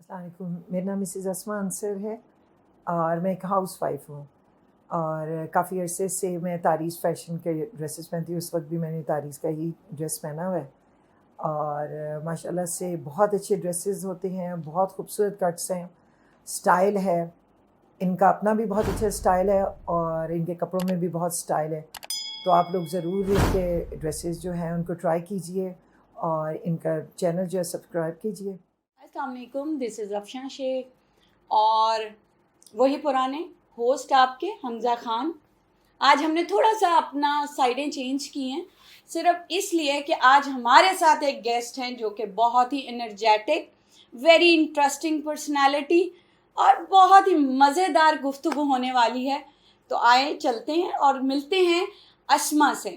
السلام علیکم. میرا نام مسز اسما انصر ہے اور میں ایک ہاؤس وائف ہوں اور کافی عرصے سے میں تاریخ فیشن کے ڈریسز پہنتی ہوں. اس وقت بھی میں نے تاریخ کا ہی ڈریس پہنا ہوا ہے اور ماشاء اللہ سے بہت اچھے ڈریسز ہوتے ہیں, بہت خوبصورت کٹس ہیں, اسٹائل ہے ان کا, اپنا بھی بہت اچھا اسٹائل ہے اور ان کے کپڑوں میں بھی بہت اسٹائل ہے. تو آپ لوگ ضرور ان کے ڈریسز جو ہیں ان کو ٹرائی کیجئے اور ان کا چینل جو ہے سبسکرائب کیجئے. السلام علیکم, دس از افشاں شیخ اور وہی پرانے ہوسٹ آپ کے حمزہ خان. آج ہم نے تھوڑا سا اپنا سائڈیں چینج کی ہیں صرف اس لیے کہ آج ہمارے ساتھ ایک گیسٹ ہیں جو کہ بہت ہی انرجیٹک, ویری انٹرسٹنگ پرسنالٹی اور بہت ہی مزیدار گفتگو ہونے والی ہے. تو آئے چلتے ہیں اور ملتے ہیں اسما سے.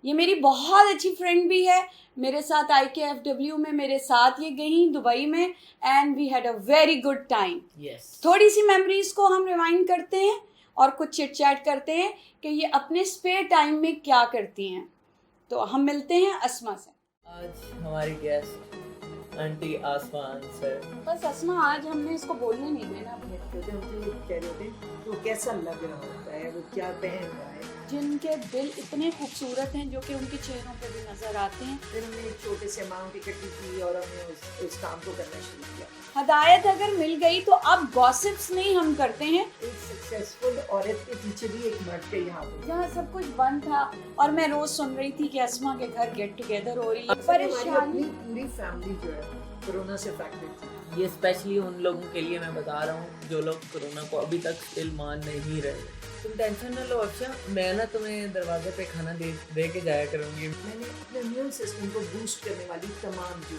یہ میری بہت اچھی فرینڈ بھی ہے, میرے ساتھ IKFW میں میرے ساتھ یہ گئیں دبئی میں, and we had a very good time. تھوڑی سی میموریز کو ہم ریوائنڈ کرتے ہیں اور کچھ چٹ چیٹ کرتے ہیں کہ یہ اپنے اسپیئر ٹائم میں کیا کرتی ہیں. تو ہم ملتے ہیں اسما سے. آج ہماری گیسٹ آنٹی آسما انصر. بس اسما آج ہم نے اس کو بولنے نہیں دینا. وہ کیسا لگ رہا ہوتا ہے, وہ کیا پہن رہا ہے. جن کے دل اتنے خوبصورت ہیں جو کہ ان کے چہروں پہ بھی نظر آتے ہیں. پھر ہم نے ایک چھوٹے سے اماؤنٹ اکٹھی کی اور ہم نے اس کام کو کرنا شروع کیا. ہدایت اگر مل گئی تو اب گاسپس نہیں ہم کرتے ہیں. ایک سکسیسفل عورت کے پیچھے بھی ایک مرد کے یہاں سب کچھ بند تھا اور میں روز سن رہی تھی کہ اسما کے گھر گیٹ ٹوگیدر ہو رہی ہے. پریشانی پوری فیملی جو ہے کورونا سے افیکٹڈ تھی. یہ اسپیشلی ان لوگوں کے لیے میں بتا رہا ہوں جو لوگ کورونا کو ابھی تک اسٹل مان نہیں رہے. تم ٹینشن نہ لو افشاں, میں نا تمہیں دروازے پہ کھانا دے کے جایا کروں گی. میں نے اپنے امیون سسٹم کو بوسٹ کرنے والی تمام جو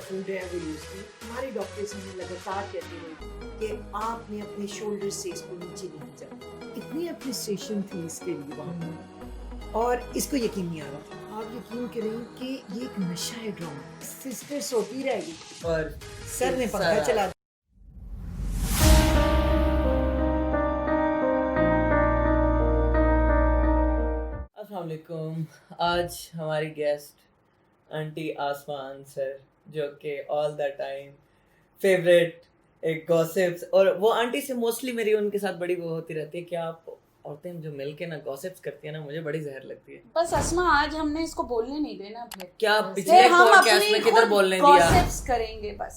فوڈ ہے وہ یوز کی. ہمارے ڈاکٹرس ہمیں لگاتار کہتے رہے کہ آپ نے اپنے شولڈر سے اس کو نیچے نہیں جانا. اتنی اپریسیشن تھی اس کے لیے وہاں اور اس کو یقین نہیں آ رہا تھا. آپ یقین کریں کہ یہ ایک نشہ ہے ڈرامہ. سسٹر سوتی رہ گئی اور سر نے پنکھا چلا دیا. السلام علیکم. آج ہماری گیسٹ آنٹی آسما انصر جو کہ آل دا ٹائم فیوریٹ ایک گاسپس, اور وہ آنٹی سے موسٹلی میری ان کے ساتھ بڑی وہ ہوتی رہتی ہے کہ آپ عورتیں جو مل کے نا گاسپس کرتی ہیں نا مجھے بڑی زہر لگتی ہے. بس اسما آج ہم نے اس کو بولنے نہیں دینا. پھر کیا پچھلے پوڈ کاسٹ میں کدھر بولنے دیا. گاسپس کریں گے بس.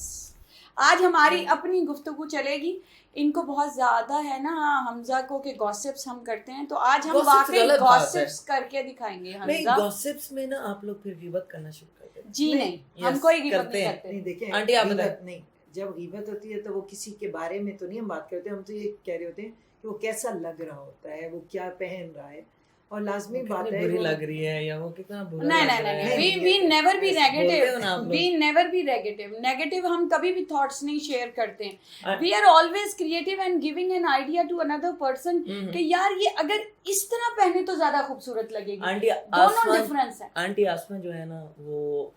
آج ہماری اپنی گفتگو چلے گی. ان کو بہت زیادہ ہے نا حمزہ کو کہ گاسپس ہم کرتے ہیں, تو آج ہم واقعی گاسپس کر کے دکھائیں گے. نہیں, گاسپس میں نا آپ لوگ پھر غیبت کرنا شروع کر دیتے. جی نہیں, ہم کوئی غیبت نہیں کرتے. دیکھیں آنٹی آپ نہیں, جب غیبت ہوتی ہے تو وہ کسی کے بارے میں تو نہیں ہم بات کرتے, ہم تو یہ کہہ رہے ہوتے ہیں کہ وہ کیسا لگ رہا ہوتا ہے, وہ کیا پہن رہا ہے. اور لازمی بات ہے بری لگ رہی ہے یا وہ کتنا برا. نہیں, we never be negative. We never be negative. ہم کبھی بھی تھاٹس نہیں شیئر کرتے ہیں. We are always creative and giving an idea to another person کہ یار یہ اگر اس طرح پہنے تو زیادہ خوبصورت لگے گی. دونوں ڈفرینس ہے. آنٹی آسما جو ہے نا وہ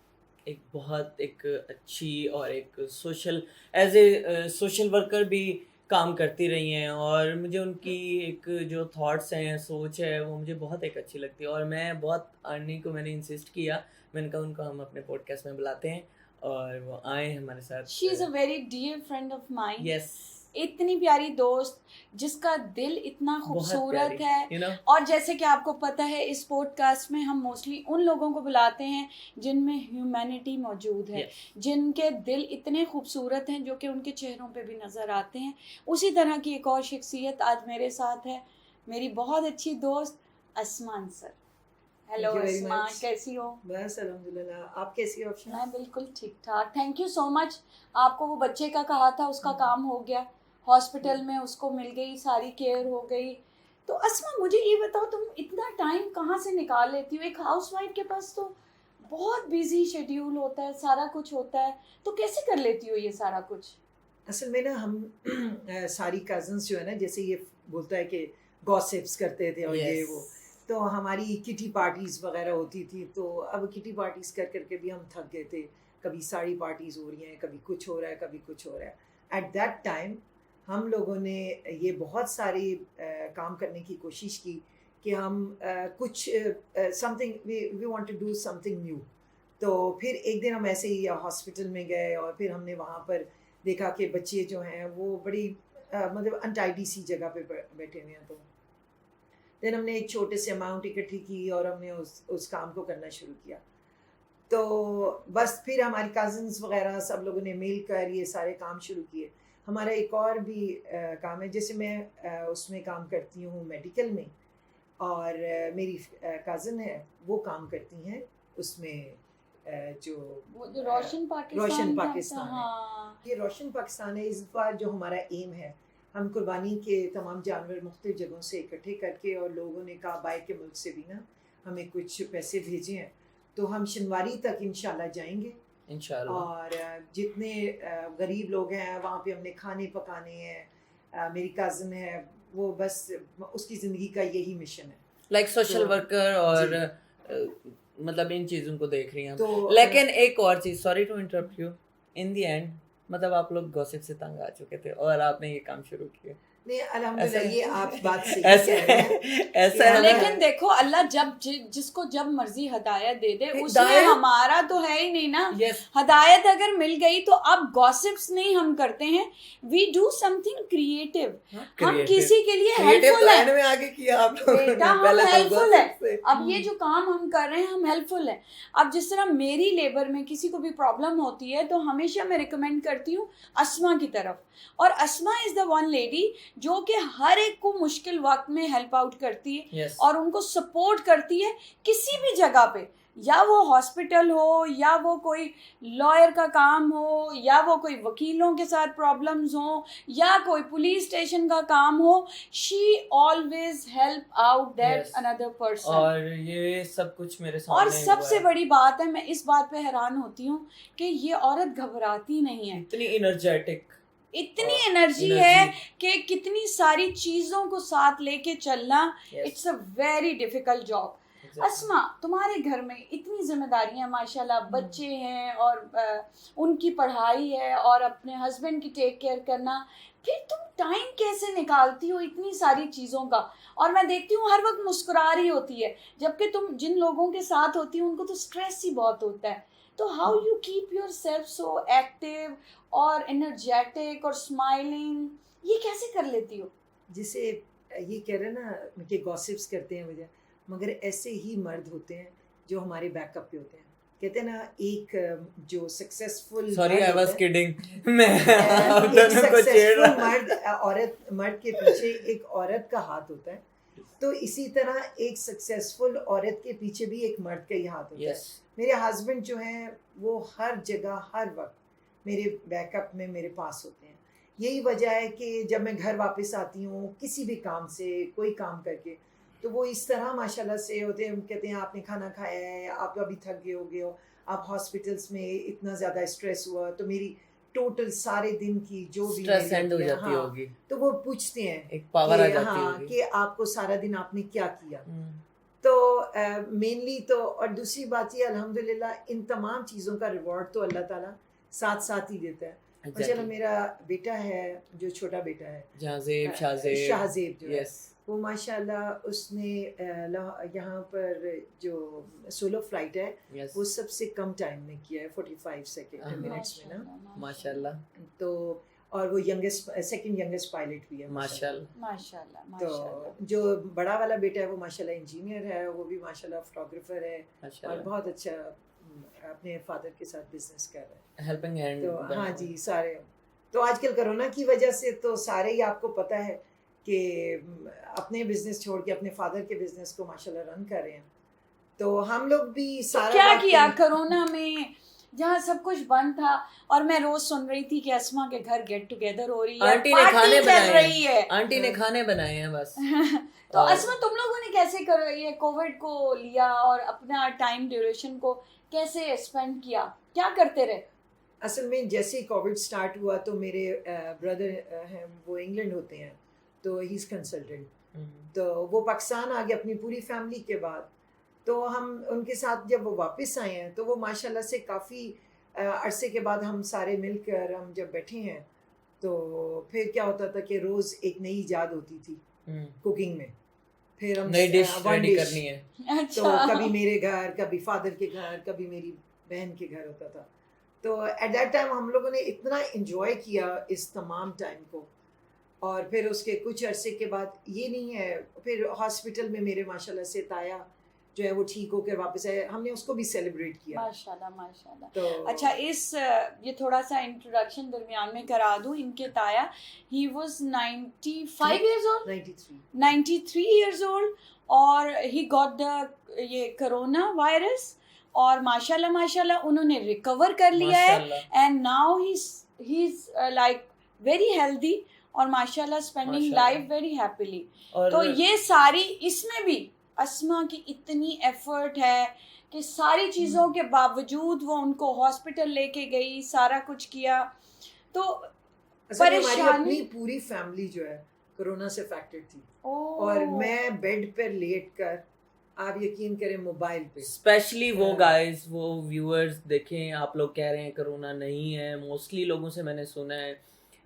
ایک بہت ایک اچھی اور ایک social as a social worker بھی کام کرتی رہی ہیں, اور مجھے ان کی ایک جو تھاٹس ہیں, سوچ ہے, وہ مجھے بہت ایک اچھی لگتی ہے. اور میں بہت آنٹی کو میں نے انسسٹ کیا, میں نے کہا ان کو ہم اپنے پوڈ کاسٹ میں بلاتے ہیں اور وہ آئے ہمارے ساتھ. She is a very dear friend of mine. Yes, اتنی پیاری دوست جس کا دل اتنا خوبصورت ہے. اور جیسے کہ آپ کو پتہ ہے اس پوڈ کاسٹ میں ہم موسٹلی ان لوگوں کو بلاتے ہیں جن میں ہیومینٹی موجود ہے, جن کے دل اتنے خوبصورت ہیں جو کہ ان کے چہروں پہ بھی نظر آتے ہیں. اسی طرح کی ایک اور شخصیت آج میرے ساتھ ہے, میری بہت اچھی دوست اسما انصر. ہیلو اسما, کیسی ہو؟ بس الحمدللہ, آپ کیسی ہو؟ میں بالکل ٹھیک ٹھاک, تھینک یو سو مچ. آپ کو وہ بچے کا کہا تھا, اس کا کام ہو گیا ہاسپٹل میں, اس کو مل گئی, ساری کیئر ہو گئی. تو اسما مجھے یہ بتاؤ تم اتنا ٹائم کہاں سے نکال لیتی ہو؟ ایک ہاؤس وائف کے پاس تو بہت بیزی شیڈیول ہوتا ہے, سارا کچھ ہوتا ہے, تو کیسے کر لیتی ہو یہ سارا کچھ؟ اصل میں نا ہم ساری کزنس جو ہے نا, جیسے یہ بولتا ہے کہ گاسپس کرتے تھے اور یہ وہ, تو ہماری کٹی پارٹیز وغیرہ ہوتی تھی. تو اب کٹی پارٹیز کر کر کے بھی ہم تھک گئے تھے. کبھی ساڑی پارٹیز ہو رہی ہیں, کبھی کچھ ہو رہا ہے, کبھی کچھ ہو رہا ہے. ایٹ دیٹ ٹائم ہم لوگوں نے یہ بہت ساری کام کرنے کی کوشش کی کہ ہم کچھ something we want to do something new. تو پھر ایک دن ہم ایسے ہی ہاسپٹل میں گئے اور پھر ہم نے وہاں پر دیکھا کہ بچے جو ہیں وہ بڑی مطلب انٹائڈی سی جگہ پہ بیٹھے ہوئے ہیں. تو دین ہم نے ایک چھوٹے سے اماؤنٹ اکٹھی کی اور ہم نے اس کام کو کرنا شروع کیا. تو بس پھر ہماری کزنس وغیرہ سب لوگوں نے مل کر یہ سارے کام شروع کیے. ہمارا ایک اور بھی کام ہے، جیسے میں اس میں کام کرتی ہوں میڈیکل میں، اور میری کزن ہے وہ کام کرتی ہیں اس میں جو روشن پاکستان ہے. یہ روشن پاکستان ہے. اس بار جو ہمارا ایم ہے، ہم قربانی کے تمام جانور مختلف جگہوں سے اکٹھے کر کے، اور لوگوں نے کہا باہر کے ملک سے بھی نا ہمیں کچھ پیسے بھیجے ہیں، تو ہم شنواری تک انشاءاللہ جائیں گے انشاءاللہ. اور جتنے غریب لوگ ہیں وہاں پہ ہم نے کھانے پکانے ہیں. میری کزن ہے وہ بس اس کی زندگی کا یہی مشن ہے، لائک سوشل ورکر اور مطلب ان چیزوں کو دیکھ رہی ہیں. تو لیکن ایک اور چیز، sorry to interrupt you, in the end مطلب آپ لوگ گوسپ سے تنگ آ چکے تھے اور آپ نے یہ کام شروع کیا. نہیں الحمدللہ یہ آپ بات صحیح کہہ رہے ہیں. ایسا ہے لیکن دیکھو اللہ جب جس کو جب مرضی ہدایت دے دے، اس میں ہمارا تو ہے ہی نہیں نا. ہدایت اگر مل گئی تو اب گوسپس نہیں ہم کرتے ہیں، we do something creative. ہم کسی کے لیے ہیلپ فل ہیں بیٹا، ہم ہیلپ فل ہے. اب یہ جو کام ہم کر رہے ہیں ہم ہیلپ فل ہیں. اب جس طرح میری لیبر میں کسی کو بھی پرابلم ہوتی ہے تو ہمیشہ میں ریکمینڈ کرتی ہوں اسما کی طرف، اور اسما از دا ون لیڈی جو کہ ہر ایک کو مشکل وقت میں ہیلپ آؤٹ کرتی ہے اور ان کو سپورٹ کرتی ہے کسی بھی جگہ پہ، یا وہ ہاسپٹل ہو، یا وہ کوئی لائر کا کام ہو، یا وہ کوئی وکیلوں کے ساتھ پرابلمز ہوں، یا کوئی پولیس اسٹیشن کا کام ہو. She always help out that اندر پرسن. اور یہ سب کچھ میرے سامنے. اور سب سے بڑی بات ہے، میں اس بات پہ حیران ہوتی ہوں کہ یہ عورت گھبراتی نہیں ہے. اتنی انرجیٹک، اتنی انرجی ہے کہ کتنی ساری چیزوں کو ساتھ لے کے چلنا، it's a very difficult job. Asma, تمہارے گھر میں اتنی ذمہ داریاں ماشاءاللہ، بچے ہیں اور ان کی پڑھائی ہے اور اپنے ہسبینڈ کی ٹیک کیئر کرنا، پھر تم ٹائم کیسے نکالتی ہو اتنی ساری چیزوں کا؟ اور میں دیکھتی ہوں ہر وقت مسکرا رہی ہوتی ہے، جبکہ تم جن لوگوں کے ساتھ ہوتی ہو ان کو تو اسٹریس ہی بہت ہوتا ہے. تو how you keep your self so active اور انرجیٹک اور اسمائلنگ، یہ کیسے کر لیتی ہو؟ جسے یہ کہہ رہے نا کہ گوسپس کرتے ہیں وجہ، مگر ایسے ہی مرد ہوتے ہیں جو ہمارے بیک اپ پہ ہوتے ہیں. کہتے ہیں نا ایک جو سکسیسفل مرد کے پیچھے ایک عورت کا ہاتھ ہوتا ہے، تو اسی طرح ایک سکسیسفل عورت کے پیچھے بھی ایک مرد کا ہی ہاتھ ہوتا ہے. میرے ہسبینڈ جو ہیں وہ ہر جگہ ہر وقت میرے بیک اپ میں میرے پاس ہوتے ہیں. یہی وجہ ہے کہ جب میں گھر واپس آتی ہوں کسی بھی کام سے، کوئی کام کر کے، تو وہ اس طرح ماشاءاللہ سے ہوتے ہیں، کہتے ہیں آپ نے کھانا کھایا ہے، آپ ابھی تھک گئے ہو، آپ ہاسپٹلس میں اتنا زیادہ اسٹریس ہوا، تو میری ٹوٹل سارے دن کی جو بھی ہوگی تو وہ پوچھتے ہیں کہ آپ کو سارا دن آپ نے کیا کیا. تو مینلی تو، اور دوسری بات یہ الحمدللہ ان تمام چیزوں کا ریوارڈ تو اللہ تعالیٰ ساتھ ساتھ ہی دیتا ہے. ماشاءاللہ میرا بیٹا ہے جو چھوٹا بیٹا ہے شاہزیب جو ہے، وہ ماشاءاللہ اس نے یہاں پر جو سولو فلائٹ ہے وہ سب سے کم ٹائم میں کیا ہے، 45 منٹس میں نا ماشاءاللہ. تو اور وہ سیکنڈ ینگسٹ پائلٹ بھی ہے ماشاءاللہ. تو جو بڑا والا بیٹا ہے وہ ماشاءاللہ انجینئر ہے، وہ بھی ماشاءاللہ فوٹوگرافر ہے اور بہت اچھا اپنے فادر کے ساتھ بزنس کر رہے ہیں، ہیلپنگ ہینڈ. تو ہاں جی سارے، تو آج کل کرونا کی وجہ سے تو سارے ہی آپ کو پتہ ہے کہ اپنے بزنس چھوڑ کے اپنے فادر کے بزنس کو ماشاءاللہ رن کر رہے ہیں. تو ہم لوگ بھی سارا کیا کیا کرونا میں جہاں سب کچھ بند تھا، اور میں روز سن رہی تھی کہ اسما کے گھر گیٹ ٹوگیدر ہو رہی ہے، آنٹی نے کھانے بنائے ہیں بس. تو اسما تم لوگوں نے کیسے یہ کووڈ کو لیا اور اپنا ٹائم ڈیوریشن کو کیسے اسپینڈ کیا، کیا کرتے رہے؟ اصل میں جیسے ہی کووڈ سٹارٹ ہوا تو میرے بردر ہیں وہ انگلینڈ ہوتے ہیں، تو ہی از کنسلٹنٹ، تو وہ پاکستان آ گئے اپنی پوری فیملی کے بعد. تو ہم ان کے ساتھ جب وہ واپس آئے ہیں تو وہ ماشاءاللہ سے کافی عرصے کے بعد ہم سارے مل کر ہم جب بیٹھے ہیں تو پھر کیا ہوتا تھا کہ روز ایک نئی ایجاد ہوتی تھی کوکنگ میں، پھر ہم نئی ڈش ریڈی کرنی ہے، تو کبھی میرے گھر، کبھی فادر کے گھر، کبھی میری بہن کے گھر ہوتا تھا. تو ایٹ دیٹ ٹائم ہم لوگوں نے اتنا انجوائے کیا اس تمام ٹائم کو. اور پھر اس کے کچھ عرصے کے بعد یہ نہیں ہے, پھر ہاسپٹل میں میرے ماشاء اللہ سے تایا جو ہے وہ ٹھیک ہو کے واپس آئے, ہم نے اس کو بھی سیلیبریٹ کیا. ماشاءاللہ ماشاءاللہ. تو اچھا یہ تھوڑا سا انٹروڈکشن درمیان میں کرا دوں. ان کے تایا he was 95 years old, 93 years old, اور ہی گاٹ دا یہ کرونا وائرس, اور ماشاءاللہ انہوں نے ریکور کر لیا ہے, and now he is like very healthy, اور ماشاءاللہ اسپینڈنگ لائف ویری ہیپیلی. تو یہ ساری, اس میں بھی اسما کی اتنی ایفرٹ ہے کہ ساری چیزوں کے باوجود وہ ان کو ہاسپٹل لے کے گئی, سارا کچھ کیا. تو پریشانی, اپنی پوری فیملی جو ہے کرونا سے افیکٹڈ تھی, اور میں بیڈ پر لیٹ کر, آپ یقین کریں, موبائل پہ اسپیشلی وہ گائز, وہ ویورز دیکھیں, آپ لوگ کہہ رہے ہیں کرونا نہیں ہے, موسٹلی لوگوں سے میں نے سنا ہے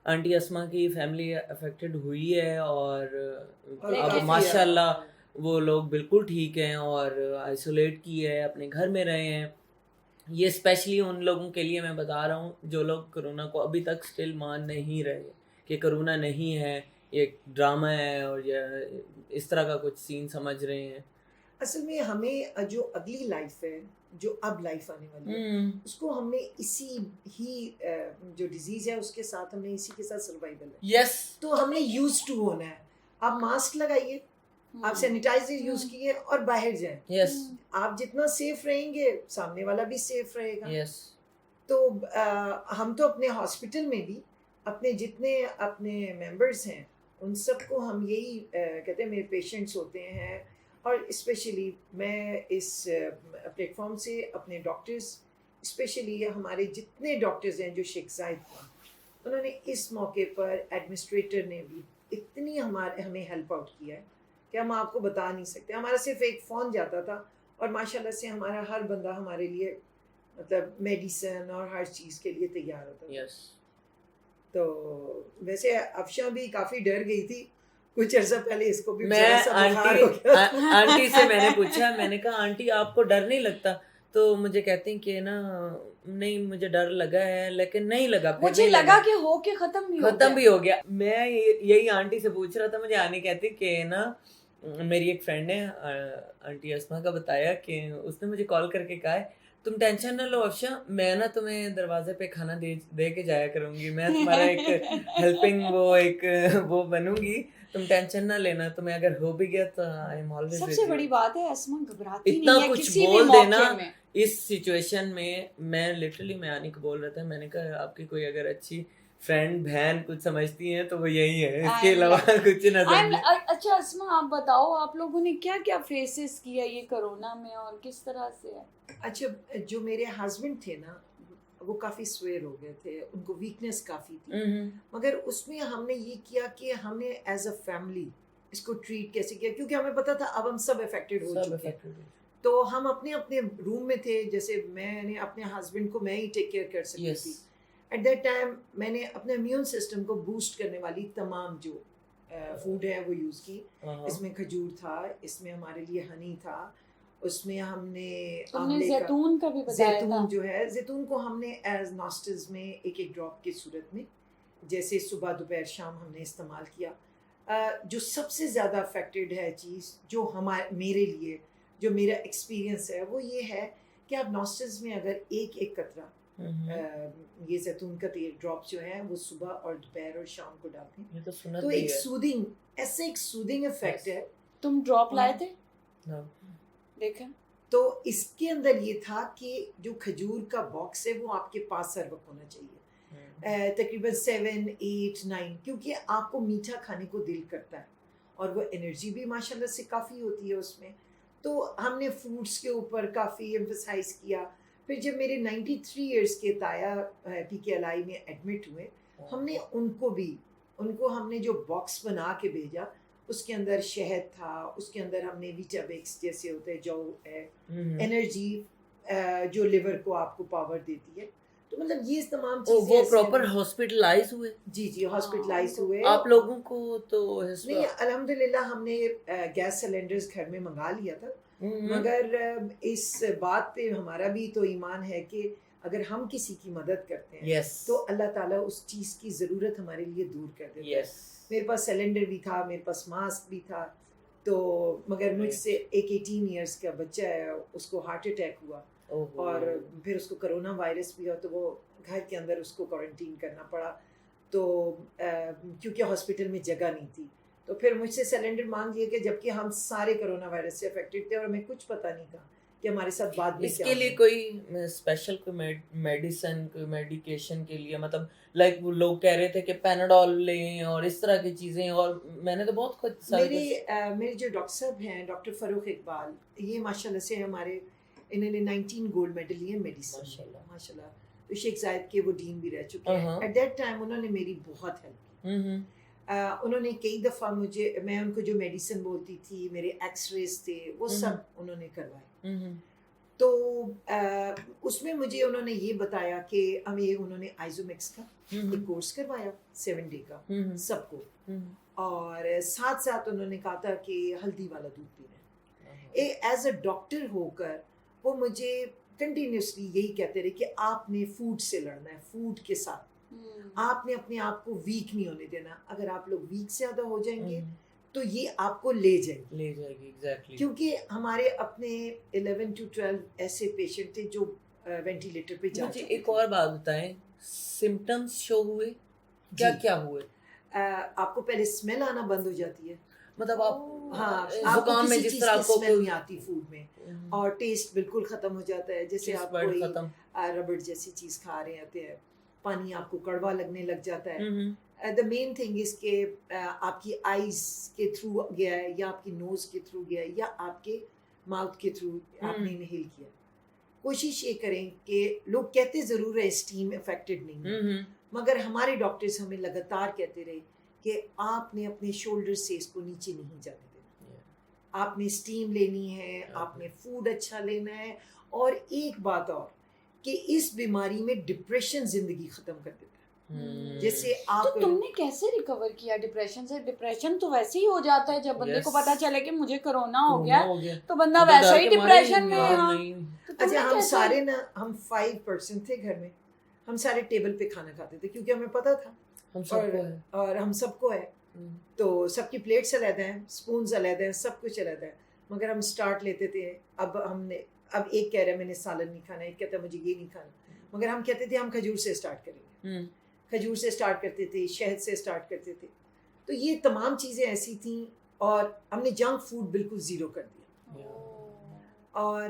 آنٹی اسما کی فیملی افیکٹڈ ہوئی ہے, اور اب ماشاء اللہ وہ لوگ بالکل ٹھیک ہیں اور آئسولیٹ کی ہے, اپنے گھر میں رہے ہیں. یہ اسپیشلی ان لوگوں کے لیے میں بتا رہا ہوں جو لوگ کرونا کو ابھی تک اسٹل مان نہیں رہے کہ کرونا نہیں ہے, یہ ڈرامہ ہے, اور یہ اس طرح کا کچھ سین سمجھ رہے ہیں. اصل میں ہمیں جو اگلی لائف ہے, جو اب لائف آنے والی ہے, اس کو ہم نے اسی ہی جو ڈیزیز ہے اس کے ساتھ, ہم نے اسی کے ساتھ سروائیول ہے. یس, تو ہم نے یوز ٹو ہونا ہے. آپ ماسک لگائیے, آپ سینیٹائزر یوز کیے, اور باہر جائیں. یس, آپ جتنا سیف رہیں گے سامنے والا بھی سیف رہے گا. یس. تو ہم تو اپنے ہاسپٹل میں بھی اپنے جتنے اپنے ممبرس ہیں ان سب کو ہم یہی کہتے ہیں, میرے پیشنٹس ہوتے ہیں, اور اسپیشلی میں اس پلیٹ فارم سے اپنے ڈاکٹرز, اسپیشلی ہمارے جتنے ڈاکٹرز ہیں جو شیخ زائد تھا, انہوں نے اس موقع پر, ایڈمنسٹریٹر نے بھی اتنی ہمیں ہیلپ آؤٹ کیا ہے کہ ہم آپ کو بتا نہیں سکتے. ہمارا صرف ایک فون جاتا تھا, اور ماشاءاللہ سے ہمارا ہر بندہ ہمارے لیے مطلب میڈیسن اور ہر چیز کے لیے تیار ہوتا تھا. یس. تو ویسے افشاں بھی کافی ڈر گئی تھی کچھ عرصہ پہلے, اس کو بھی میں آنٹی سے میں نے پوچھا, میں نے کہا آنٹی آپ کو ڈر نہیں لگتا؟ تو مجھے کہتے ہیں کہ نا نہیں مجھے ڈر لگا ہے, لیکن نہیں لگا, مجھے لگا کہ ہو کے ختم بھی ہو گیا. میں یہی آنٹی سے پوچھ رہا تھا, مجھے آنی کہتی کہ نا میری ایک فرینڈ نے آنٹی اسما کا بتایا کہ اس نے مجھے کال کر کے کہا ہے تم ٹینشن نہ لو افشاں, میں نا تمہیں دروازے پہ کھانا دے کے جایا کروں گی, میں تمہارا ایک ہیلپنگ وہ بنوں گی, تم ٹینشن نہ لینا, تمہیں اگر ہو بھی گیا تو آئی ایم آلویز. سب سے بڑی بات ہے اسما گھبراتی اتنا نہیں ہے کچھ کسی بھی بول دینا موقع میں. اس سچویشن میں. میں لٹرلی میں آنی کو بول رہا تھا, میں نے کہا آپ کی کوئی اگر اچھی فرینڈ بہن کچھ سمجھتی ہیں تو وہ یہی ہے, اس کے علاوہ کچھ نہ سمجھے. اچھا اسما آپ بتاؤ, آپ لوگوں نے کیا کیا فیسز کیا یہ کرونا میں, اور کس طرح سے ہے؟ اچھا, جو میرے ہسبینڈ تھے نا وہ کافی سویر ہو گئے تھے, ان کو ویکنیس کافی تھی, مگر اس میں ہم نے یہ کیا کہ ہم نے ایز اے فیملی اس کو ٹریٹ کیسے کیا, کیونکہ ہمیں پتا تھا اب ہم سب افیکٹڈ ہو چکے ہیں. تو ہم اپنے اپنے روم میں تھے, جیسے میں نے اپنے ہسبینڈ کو میں ہی ٹیک کیئر کر سکتی تھی. ایٹ دیٹ ٹائم میں نے اپنے امیون سسٹم کو بوسٹ کرنے والی تمام جو فوڈ ہے وہ یوز کی. اس میں کھجور تھا, اس میں ہمارے لیے ہنی تھا, اس میں ہم نے زیتون کا بھی بتایا تھا. زیتون جو ہے, زیتون کو ہم نے ایز ناسٹلز میں ایک ڈراپ کی صورت میں, جیسے صبح دوپہر شام ہم نے استعمال کیا. جو سب سے زیادہ افیکٹڈ ہے چیز جو میرے لیے, جو میرا ایکسپیرینس ہے, وہ یہ ہے کہ آپ ناسٹلز میں اگر ایک قطرہ یہ زیتون کا تیل ڈراپس جو ہیں وہ صبح اور دوپہر اور شام کو ڈالتے ہیں, تو ایک سودنگ, ایسے ایک سودنگ افیکٹ ہے. تم ڈراپ لائے تھے؟ دیکھیں, تو اس کے اندر یہ تھا کہ جو کھجور کا باکس ہے وہ آپ کے پاس سرو ہونا چاہیے, تقریباً 7, 8, 9, کیونکہ آپ کو میٹھا کھانے کو دل کرتا ہے, اور وہ انرجی بھی ماشاءاللہ سے کافی ہوتی ہے اس میں. تو ہم نے فروٹس کے اوپر کافی ایمفسائز کیا. پھر جب میرے 93 ایئرس کے تایا PKLI میں ایڈمٹ ہوئے, ہم نے ان کو ہم نے جو باکس بنا کے بھیجا, اس کے اندر شہد تھا, اس کے اندر ہم نے ویٹابکس جیسے ہوتے ہیں جو ہے انرجی جو لیور کو آپ کو پاور دیتی ہے. تو مطلب یہ تمام چیزیں وہ پراپر ہاسپٹلائز ہوئے. جی ہاسپٹلائز ہوئے. آپ لوگوں کو تو نہیں, الحمدللہ ہم نے گیس سلنڈرز گھر میں منگا لیا تھا, مگر اس بات پہ ہمارا بھی تو ایمان ہے کہ اگر ہم کسی کی مدد کرتے ہیں Yes. تو اللہ تعالیٰ اس چیز کی ضرورت ہمارے لیے دور کر دیتا ہے. Yes. میرے پاس سلنڈر بھی تھا, میرے پاس ماسک بھی تھا, تو مگر مجھ سے ایک 18 ایئرس کا بچہ ہے, اس کو ہارٹ اٹیک ہوا اور پھر اس کو کرونا وائرس بھی ہوا, تو وہ گھر کے اندر اس کو کوارنٹین کرنا پڑا. تو کیونکہ ہاسپٹل میں جگہ نہیں تھی, تو پھر مجھ سے سلنڈر مانگ لیا کہ جبکہ ہم سارے کرونا وائرس سے افیکٹڈ تھے اور ہمیں کچھ پتہ نہیں تھا کہ ہمارے ساتھ بعد میں اس کے لیے کوئی اسپیشل کوئی میڈیسن کوئی میڈیکیشن کے لیے, مطلب لائک وہ لوگ کہہ رہے تھے کہ پیناڈول لیں اور اس طرح کی چیزیں, اور میں نے تو بہت میرے جو ڈاکٹر صاحب ہیں ڈاکٹر فاروق اقبال, یہ ماشاء اللہ سے ہمارے, انہوں نے 19 گولڈ میڈل لیے میڈیسن ماشاء اللہ. تو شیخ زائد کے وہ ڈین بھی رہ چکے ہیں. ایٹ دیٹ ٹائم انہوں نے میری بہت ہیلپ کی. انہوں نے کئی دفعہ مجھے, میں ان کو جو میڈیسن بولتی تھی, میرے ایکس ریز تھے, وہ سب انہوں نے کروائے. تو اس میں مجھے انہوں نے یہ بتایا کہ ہمیں انہوں نے آئزومیکس کا ایک کورس کروایا 7 ڈے کا سب کو, اور ساتھ ساتھ انہوں نے کہا تھا کہ ہلدی والا دودھ پینا ہے. ایز اے ڈاکٹر ہو کر وہ مجھے کنٹینیوسلی یہی کہتے رہے کہ آپ نے فوڈ سے لڑنا ہے, فوڈ کے ساتھ آپ نے اپنے آپ کو ویک نہیں ہونے دینا. اگر آپ لوگ ویک زیادہ ہو جائیں گے تو یہ آپ کو لے جائے گی ایگزیکٹلی. کیونکہ ہمارے اپنے 11 to 12 ایسے پیشنٹ تھے جو وینٹیلیٹر پہ جا چکے. ایک اور بات بتائیں, سمپٹمس شو ہوئے کیا کیا ہوئے؟ آپ کو پہلے اسمیل آنا بند ہو جاتی ہے, مطلب آپ زکام میں جس طرح کو اسمیل نہیں آتی فوڈ میں, اور ٹیسٹ بالکل ختم ہو جاتا ہے, جیسے آپ کوئی ربڑ جیسی چیز کھا رہے ہوتے ہیں. پانی آپ کو کڑوا لگنے لگ جاتا ہے. دا مین تھنگ از کہ آپ کی آئیز کے تھرو گیا ہے, یا آپ کی نوز کے تھرو گیا ہے, یا آپ کے ماؤتھ کے تھرو آپ نے انہیل کیا. کوشش یہ کریں کہ لوگ کہتے ضرور ہے اسٹیم افیکٹڈ نہیں ہے, مگر ہمارے ڈاکٹرز ہمیں لگاتار کہتے رہے کہ آپ نے اپنے شولڈر سے اس کو نیچے نہیں جانے دینا, آپ نے اسٹیم لینی ہے, آپ نے فوڈ اچھا لینا ہے. اور ایک بات اور کہ اس بیماری میں ڈپریشن زندگی ختم کر دیتا ہے. جیسے آپ, تو تم نے کیسے ریکور کیا ڈپریشن سے؟ ڈپریشن تو ویسے ہی ہو جاتا ہے جب بندے کو پتا چلے کہ مجھے کرونا ہو گیا تو بندہ ویسا ہی ڈپریشن میں. اچھا ہم سارے نا, ہم 5% تھے گھر میں, ہم سارے ٹیبل پہ کھانا کھاتے تھے کیونکہ ہمیں پتا تھا اور ہم سب کو ہے, تو سب کی پلیٹس علیحدہ ہیں, اسپونز علیحدہ ہیں, سب کچھ علیحدہ ہے. مگر ہم اسٹارٹ لیتے تھے. اب ایک کہہ رہا ہے میں نے سالن نہیں کھانا, ایک کہتا ہے مجھے یہ نہیں کھانا, مگر ہم کہتے تھے ہم کھجور سے اسٹارٹ کریں گے. کھجور سے اسٹارٹ کرتے تھے, شہد سے اسٹارٹ کرتے تھے. تو یہ تمام چیزیں ایسی تھیں, اور ہم نے جنک فوڈ بالکل زیرو کر دیا. اور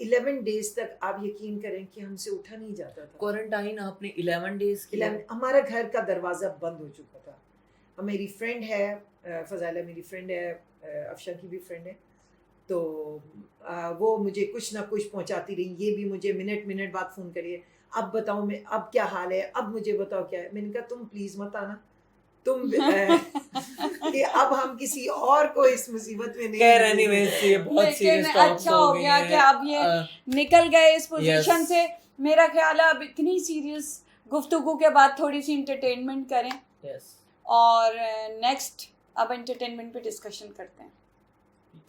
11 ڈیز تک آپ یقین کریں کہ ہم سے اٹھا نہیں جاتا تھا. کوارنٹائن آپ نے 11 ڈیز کیا؟ ہمارا گھر کا دروازہ بند ہو چکا تھا. میری فرینڈ ہے فضائلہ, میری فرینڈ ہے, افشا کی بھی فرینڈ ہے, تو وہ مجھے کچھ نہ کچھ پہنچاتی رہی. یہ بھی مجھے منٹ بعد فون کریے, اب بتاؤ میں اب کیا حال ہے, اب مجھے بتاؤ کیا ہے. میں نے کہا تم پلیز مت آنا, تم کہ اب ہم کسی اور کو اس مصیبت میں نہیں. لیکن اچھا ہو گیا کہ اب یہ نکل گئے اس پوزیشن سے. میرا خیال ہے اب اتنی سیریس گفتگو کے بعد تھوڑی سی انٹرٹینمنٹ کریں, اور نیکسٹ اب انٹرٹینمنٹ پہ ڈسکشن کرتے ہیں.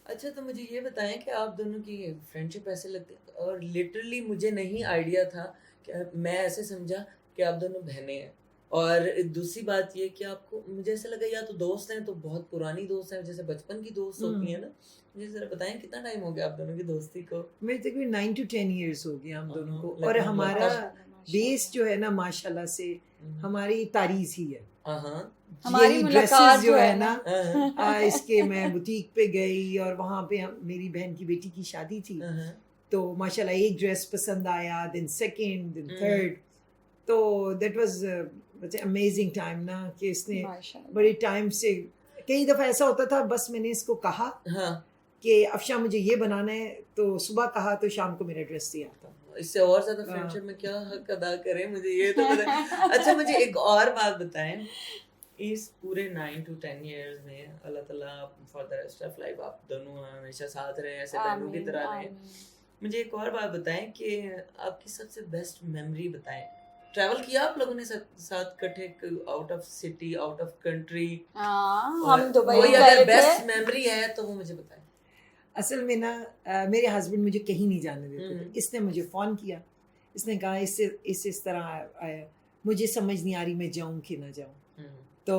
اچھا تو مجھے یہ بتائیں کہ آپ دونوں کی فرینڈ شپ ایسے لگتی ہے, اور لٹرلی مجھے نہیں آئیڈیا تھا کہ میں ایسے سمجھا کہ آپ دونوں بہنیں ہیں. اور دوسری بات یہ کہ آپ کو, مجھے ایسا لگا یا تو دوست ہیں تو بہت پرانی دوست ہیں, جیسے بچپن کی دوست ہوتی ہیں نا. مجھے ذرا بتائیں کتنا ٹائم ہو گیا آپ دونوں کی دوستی کو؟ میرے تقریباً 9 to 10 ایئرس ہو گیا ہم دونوں کو. اور ہمارا بیس جو ہے نا ماشاء اللہ سے ہماری تاریخ ہی ہے. ہماری ڈریسز جو ہے نا, اس کے میں بوتیک پہ گئی اور وہاں پہ میری بہن کی بیٹی کی شادی تھی, تو ماشاء اللہ ایک ڈریس پسند آیا, دین سیکنڈ, دین تھرڈ. تو دیٹ واز امیزنگ ٹائم نا, کہ اس نے بڑے ٹائم سے, کئی دفعہ ایسا ہوتا تھا بس میں نے اس کو کہا کہ افشا مجھے یہ بنانا ہے, تو صبح کہا تو شام کو میرا ڈریس تیار تھا. اس سے اور زیادہ فرینڈ شپ میں کیا حق ادا کریں, مجھے یہ تو بتائیں. اچھا مجھے ایک اور بات بتائیں, اس پورے 9 to 10 ایئرز میں اللہ تعالیٰ for the rest of life آپ دونوں ہمیشہ ساتھ رہیں, ایسے بہنوں کی طرح رہیں. مجھے ایک اور بات بتائیں کہ آپ کی سب سے بیسٹ میموری بتائیں. ٹریول کیا آپ لوگوں نے ساتھ کٹھے, out of city, out of country? ہم دبئی کوئی اگر بیسٹ میموری ہے تو وہ مجھے بتائیں. اصل میں نا میرے ہسبینڈ مجھے کہیں نہیں جانے دیتے تھے. اس نے مجھے فون کیا اس نے کہا اس طرح آیا, مجھے سمجھ نہیں آ رہی میں جاؤں کہ نہ جاؤں. تو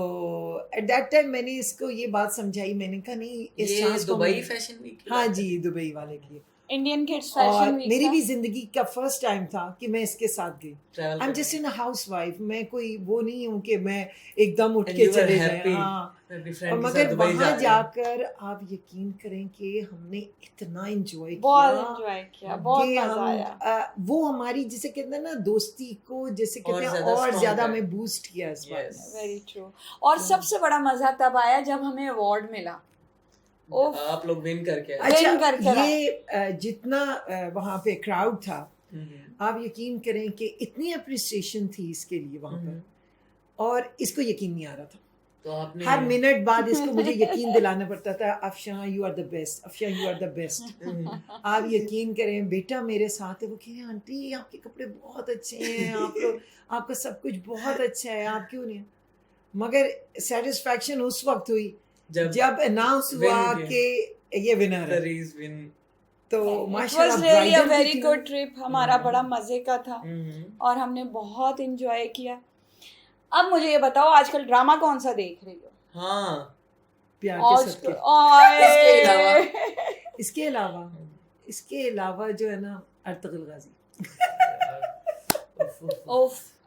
ایٹ دیٹ ٹائم میں نے اس کو یہ بات سمجھائی, میں نے کہا نہیں اس چانس کو, دبئی فیشن ویک, ہاں جی دبئی والے کے لیے, انڈین کڈس اور فیشن ویک میری بھی زندگی کا فرسٹ ٹائم تھا کہ میں اس کے ساتھ گئی. Travel I am just in house wife, میں کوئی وہ نہیں ہوں کہ میں ایک دم اٹھ کے چلے گئے. ہاں, اور مگر وہاں جا کر آپ یقین کریں کہ ہم نے اتنا انجوائے کیا, بہت کہ مزہ آیا. وہ ہماری جسے کہتے ہیں نا دوستی کو جیسے کہتے ہیں اور زیادہ ہمیں بوسٹ کیا اس بات میں. Very true. اور سب سے بڑا مزہ تب آیا جب ہمیں ایوارڈ ملا. آپ لوگ ون کر کے. اچھا, یہ جتنا وہاں پہ کراؤڈ تھا, آپ یقین کریں کہ اتنی اپریسیشن تھی اس کے لیے وہاں پر, اور اس کو یقین نہیں آ رہا تھا. ہر منٹ بعد اس کو مجھے یقین دلانا پڑتا تھا, Afshan you are the best, Afshan you are the best. آپ یقین کریں بیٹا میرے ساتھ ہے, وہ کہ آنٹی آپ کے کپڑے بہت اچھے ہیں, آپ کا سب کچھ بہت اچھا ہے, آپ کیوں نہیں. مگر سیٹسفیکشن اس وقت ہوئی جب اناؤنس ہوا کہ یہ ونر ہے. تو ماشاءاللہ ویری گڈ ٹرپ ہمارا, بڑا مزے کا تھا اور ہم نے بہت انجوائے کیا. اب مجھے یہ بتاؤ آج کل ڈرامہ کون سا دیکھ رہی ہو؟ ہاں, پیار کے صدقے. اس کے علاوہ جو ہے نا ارطغرل غازی.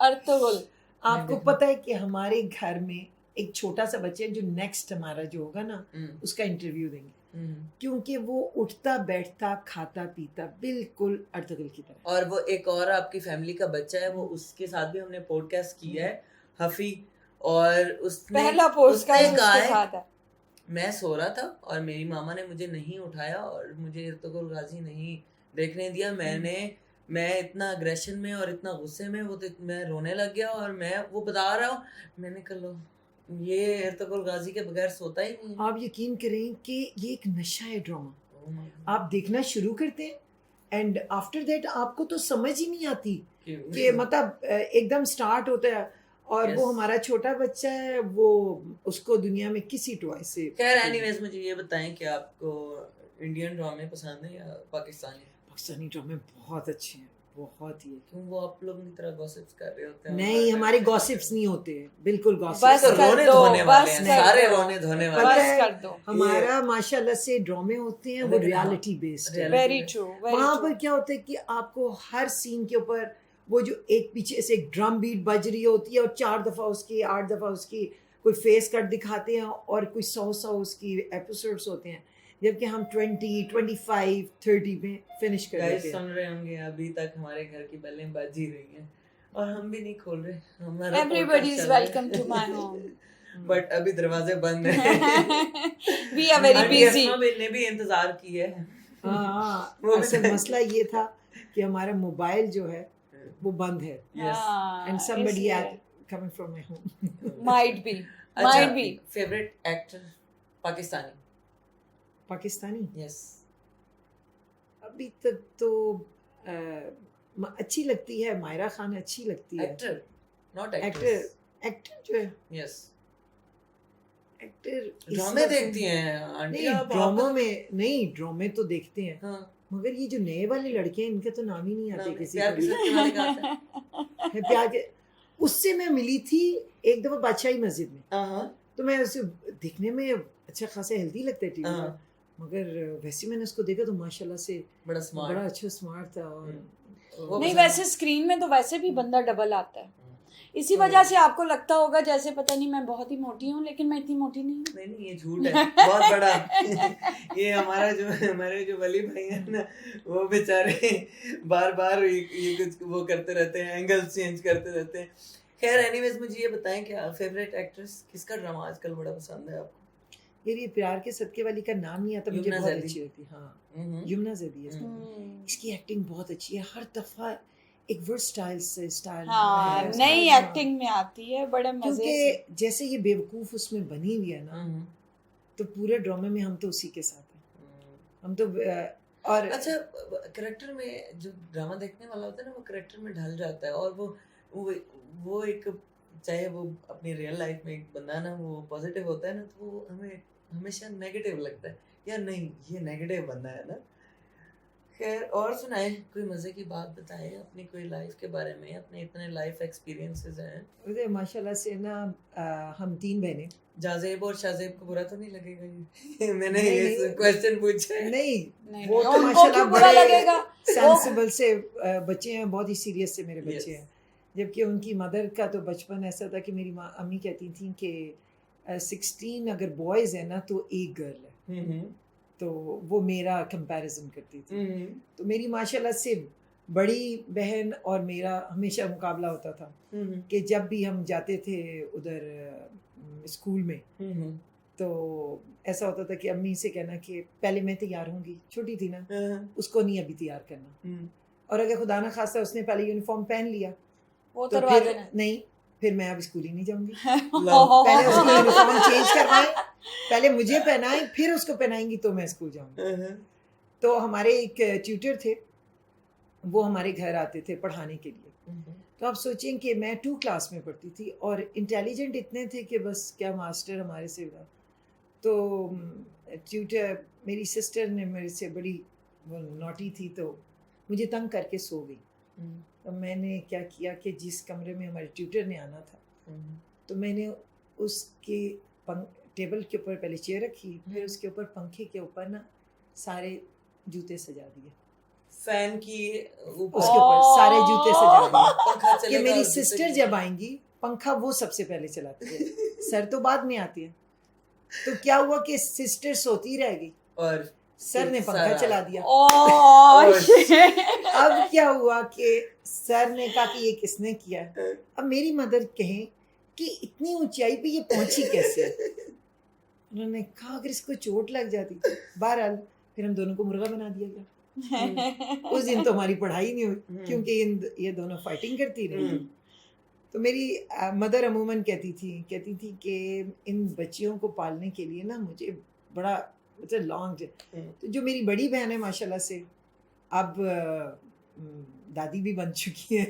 ارطغرل, آپ کو پتہ ہے کہ ہمارے گھر میں ایک چھوٹا سا بچہ ہے جو نیکسٹ ہمارا جو ہوگا نا اس کا انٹرویو دیں گے, کیونکہ وہ اٹھتا بیٹھتا کھاتا پیتا بالکل ارطغرل کی طرح. اور وہ ایک اور آپ کی فیملی کا بچہ ہے, وہ اس کے ساتھ بھی ہم نے پوڈ کاسٹ کیا ہے, حفیع, اور اس نے پہلا پوڈ کاسٹ اس کے ساتھ ہے. میں سو رہا تھا اور میری ماما نے مجھے نہیں اٹھایا اور مجھے ارطغرل غازی نہیں دیکھنے دیا. میں اتنا اگریشن میں اور اتنا غصے میں میں رونے لگ گیا, اور میں وہ بتا رہا ہوں, میں نے کہا لو یہ ارطغرل غازی کے بغیر سوتا ہی نہیں. آپ یقین کریں کہ یہ ایک نشہ ہے ڈرامہ. آپ دیکھنا شروع کرتے ہیں اینڈ آفٹر دیٹ آپ کو تو سمجھ ہی نہیں آتی کہ مطلب ایک دم سٹارٹ ہوتا ہے, اور وہ ہمارا چھوٹا بچہ ہے, وہ اس کو دنیا میں کسی ٹوائے سے. خیر اینی ویز مجھے یہ بتائیں کہ آپ کو انڈین ڈرامے پسند ہیں یا پاکستانی؟ پاکستانی ڈرامے بہت اچھے ہیں, بہت ہی. کیوں وہ آپ لوگ کی طرح گوسپس کر رہے ہوتے ہیں؟ نہیں, ہمارے گوسپس نہیں ہوتے, بالکل گوسپس. بس رونے دھونے والے ہیں, سارے رونے دھونے والے. ہمارا ماشاءاللہ سے ڈرامے ہوتے ہیں وہ ریالٹی بیسڈ ہے. Very true. وہاں پر کیا ہوتا ہے کہ آپ کو ہر سین کے اوپر وہ جو ایک پیچھے سے ایک ڈرم بیٹ بج رہی ہوتی ہے, اور 4 دفعہ اس کی 8 دفعہ اس کی کوئی فیس کٹ دکھاتے ہیں, اور کوئی 100 اس کی ایپیسوڈس ہوتے ہیں, جبکہ ہم 20, 25, 30 میں فنش کر دیتے ہیں. سن رہے ہوں گے ابھی تک ہمارے گھر کی بیلیں بج ہی رہی ہیں, اور ہم بھی نہیں کھول رہے. Everybody is welcome to my home. But ابھی دروازے بند ہیں. We are very busy. نے بھی انتظار کی ہے. ہاں, اصل مسئلہ یہ تھا کہ ہمارا موبائل جو ہے وہ بند ہے, and somebody coming from my home. Might be. Favourite actor Pakistani? Yes, ابھی تک تو اچھی لگتی ہے مائرہ خان, اچھی لگتی ہے. ایکٹر ناٹ ایکٹر جو ہے. یس, ایکٹر ڈرامے دیکھتی ہیں آنٹی آپ؟ ڈراموں میں نہیں, ڈرامے تو دیکھتے ہیں, مگر یہ جو نئے والے لڑکے ہیں ان کے تو نام ہی نہیں آتے کسی کو. پیار کے اس سے میں ملی تھی ایک دفعہ بادشاہی مسجد میں, تو میں اسے دیکھنے میں اچھا خاصا ہیلدی لگتا ہے ٹی وی پر, مگر ویسے میں نے اس کو دیکھا تو ماشاءاللہ سے بڑا اچھا اسمارٹ تھا. اور نہیں ویسے اسکرین میں تو ویسے بھی بندہ ڈبل آتا ہے, اسی وجہ سے آپ کو لگتا ہوگا جیسے پتہ نہیں میں بہت ہی موٹی ہوں, لیکن میں اتنی موٹی نہیں ہوں. نہیں یہ جھوٹ ہے بہت بڑا. یہ ہمارے جو ولی بھائی ہیں نا, وہ بیچارے بار بار یہ کچھ وہ کرتے رہتے ہیں, اینگل چینج کرتے رہتے ہیں. خیر اینی ویز مجھے یہ بتائیں کہ فیوریٹ ایکٹریس کس کا ڈرامہ آج کل بڑا پسند ہے آپ کو؟ یہ پیار کے صدقے والی کا نام نہیں آتا, مجھے بہت اچھی لگتی. ہاں, یمنا زیدی, اس کی ایکٹنگ بہت اچھی ہے, ہر دفعہ ایک ورسٹائل سے اسٹائل. ہاں, نئی ایکٹنگ میں آتی ہے بڑے مزے سے. کیونکہ جیسے یہ بیوقوف اس میں بنی ہوئی ہے نا, تو پورے ڈرامے میں ہم تو اسی کے ساتھ ہیں, ہم تو. اور اچھا, کریکٹر میں جو ڈرامہ دیکھنے والا ہوتا ہے نا, وہ کریکٹر میں ڈھل جاتا ہے, اور وہ ایک چاہے وہ اپنی ریئل لائف میں ایک بندہ نا وہ پازیٹیو ہوتا ہے نا, تو وہ ہمیں ہمیشہ نیگیٹو لگتا ہے, یا نہیں یہ نیگیٹو بندہ ہے نا. خیر اور سنائیں کوئی مزے کی بات بتائیں اپنی کوئی لائف کے بارے میں اپنے اتنے لائف ایکسپیرینسز ہیں ماشاء اللہ سے نا ہم 3 بہنیں جازیب اور شازیب کو برا تو نہیں لگے گا میں نے یہ کویسچن پوچھا ہے نہیں وہ تو ماشاء اللہ بڑے سینسیبل سے بچے ہیں بہت ہی سیریس سے میرے بچے ہیں جبکہ ان کی مدر کا تو بچپن ایسا تھا کہ میری امی کہتی تھیں کہ 16 اگر بوائز ہیں نا تو 1 گرل ہے تو وہ میرا کمپیریزن کرتی تھی تو میری ماشاء اللہ سے بڑی بہن اور میرا ہمیشہ مقابلہ ہوتا تھا کہ جب بھی ہم جاتے تھے ادھر اسکول میں تو ایسا ہوتا تھا کہ امی سے کہنا کہ پہلے میں تیار ہوں گی, چھوٹی تھی نا, اس کو نہیں ابھی تیار کرنا, اور اگر خدا نہ خواستہ اس نے پہلے یونیفارم پہن لیا تو پھر نہیں, پھر میں اب اسکول ہی نہیں جاؤں گی. پہلے اس کو یونیفارم چینج کروائیں, پہلے مجھے پہنائیں, پھر اس کو پہنائیں گی تو میں اسکول جاؤں گی. تو ہمارے ایک ٹیوٹر تھے, وہ ہمارے گھر آتے تھے پڑھانے کے لیے. تو آپ سوچیں کہ میں 2 کلاس میں پڑھتی تھی اور انٹیلیجنٹ اتنے تھے کہ بس کیا ماسٹر ہمارے سے ہوا. تو ٹیوٹر میری سسٹر نے میرے سے بڑی نوٹی تھی تو مجھے تنگ کر کے سو گئی. تو میں نے کیا کیا کہ جس کمرے میں ہمارے ٹیوٹر نے آنا تھا تو میں نے اس کے ٹیبل کے اوپر پہلے چیئر رکھی, پھر اس کے اوپر پنکھے کے اوپر نا سارے جوتے سجا دیے, فین کی اس کے اوپر سارے جوتے سجا دیے کہ میری سسٹر جب آئیں گی پنکھا وہ سب سے پہلے چلاتی ہے, سر تو بعد میں آتی ہے. تو کیا ہوا کہ سسٹر سوتی رہ گئی اور سر نے پنکھا چلا دیا. اب کیا ہوا کہ سر نے کہا کہ یہ کس نے کیا. اب میری مدر کہیں کہ اتنی اونچائی پہ یہ پہنچی کیسے. انہوں نے کہا اگر اس کو چوٹ لگ جاتی. بہرحال پھر ہم دونوں کو مرغا بنا دیا گیا. اس دن تو ہماری پڑھائی نہیں ہوئی کیونکہ یہ دونوں فائٹنگ کرتی رہی. تو میری مدر عموماً کہتی تھی کہ ان بچیوں کو پالنے کے لیے نا مجھے بڑا لانگ. تو جو میری بڑی بہن ہے ماشاء اللہ سے اب دادی بھی بن چکی ہے,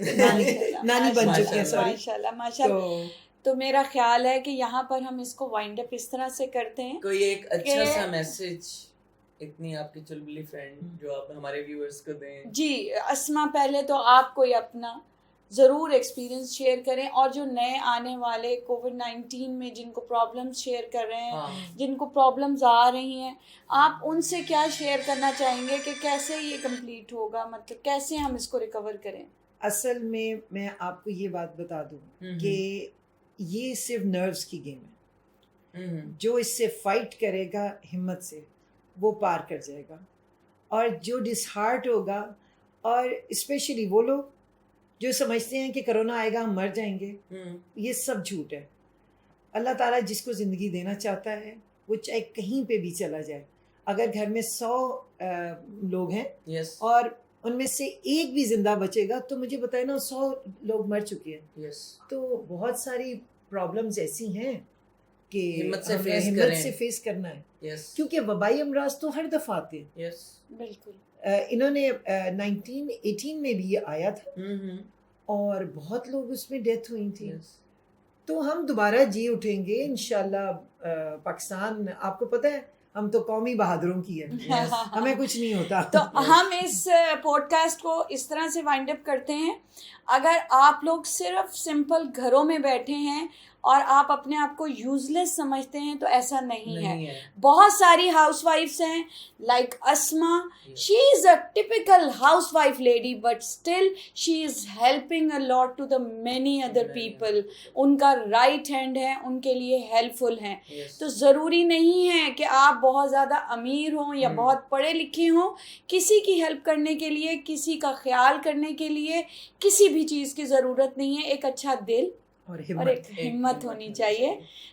نانی بن چکی ہے, سوری. تو میرا خیال ہے کہ یہاں پر ہم اس کو وائنڈ اپ اس طرح سے کرتے ہیں, کوئی ایک اچھا سا میسج اتنی آپ کی چلبلی فرینڈ جو آپ ہمارے ویورز کو دیں. جی اسما, پہلے تو آپ کوئی اپنا ضرور ایکسپیرینس شیئر کریں, اور جو نئے آنے والے کووڈ-19 میں جن کو پرابلمس شیئر کر رہے ہیں, جن کو پرابلمز آ رہی ہیں, آپ ان سے کیا شیئر کرنا چاہیں گے کہ کیسے یہ کمپلیٹ ہوگا, مطلب کیسے ہم اس کو ریکور کریں. اصل میں آپ کو یہ بات بتا دوں کہ یہ صرف نروز کی گیم ہے. جو اس سے فائٹ کرے گا ہمت سے وہ پار کر جائے گا, اور جو ڈس ہارٹ ہوگا, اور اسپیشلی وہ لوگ جو سمجھتے ہیں کہ کرونا آئے گا ہم مر جائیں گے, یہ سب جھوٹ ہے. اللہ تعالیٰ جس کو زندگی دینا چاہتا ہے وہ چاہے کہیں پہ بھی چلا جائے. اگر گھر میں 100 لوگ ہیں اور ان میں سے ایک بھی زندہ بچے گا تو مجھے بتائے نا 100 لوگ مر چکے ہیں. تو بہت ساری پرابلمز ایسی ہیں کہ ہمت سے فیس کرنا ہے, کیونکہ وبائی امراض تو ہر دفعہ آتے ہیں. بالکل. انہوں نے 1918 میں بھی یہ آیا تھا اور بہت لوگ اس میں ڈیتھ ہوئی تھی. تو ہم دوبارہ جی اٹھیں گے انشاءاللہ. پاکستان آپ کو پتہ ہے ہم تو قومی بہادروں کی ہے, ہمیں کچھ نہیں ہوتا. تو ہم اس پوڈ کاسٹ کو اس طرح سے وائنڈ اپ کرتے ہیں. اگر آپ لوگ صرف سمپل گھروں میں بیٹھے ہیں اور آپ اپنے آپ کو یوز لیس سمجھتے ہیں تو ایسا نہیں ہے. بہت ساری ہاؤس وائفس ہیں like Asma, she is a typical housewife lady but still she is helping a lot to the many other people. ان کا رائٹ ہینڈ ہے, ان کے لیے ہیلپ فل ہیں. تو ضروری نہیں ہے کہ آپ بہت زیادہ امیر ہوں یا بہت پڑھے لکھے ہوں. کسی کی ہیلپ کرنے کے لیے, کسی کا خیال کرنے کے لیے کسی بھی چیز کی ضرورت نہیں ہے. ایک اچھا دل اور ایک ہمت ہونی چاہیے.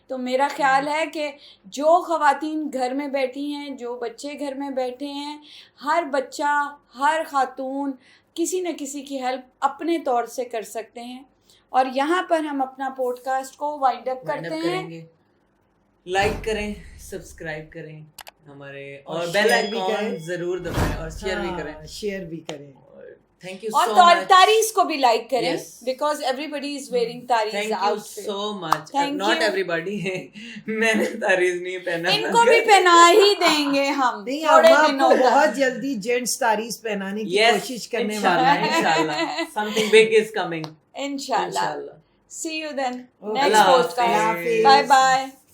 تو میرا خیال ہے کہ جو خواتین گھر میں بیٹھی ہیں, جو بچے گھر میں بیٹھے ہیں, ہر بچہ, ہر خاتون کسی نہ کسی کی ہیلپ اپنے طور سے کر سکتے ہیں. اور یہاں پر ہم اپنا پوڈ کاسٹ کو وائنڈ اپ کرتے ہیں. لائک کریں, سبسکرائب کریں ہمارے, اور بیل آئیکن ضرور دبائیں, اور شیئر بھی کریں. Thank you اور so much. تاریز کو بھی لائک کریں Yes. Because everybody is wearing tiaras Thank you out so much. Thank Not you. everybody. میں نے تاریز نہیں پہنا. ان کو بھی پہنا ہی دیں گے ہم نہیں تھوڑے ہم آپ دنوں کو تک. بہت جلدی جینٹس تاریخ پہنانے کی Yes, کوشش کرنے inshallah, والا ہے. inshallah. Something big is coming. انشاءاللہ. Inshallah. See you then. Okay. Next Allah podcast. Hafiz. Bye bye.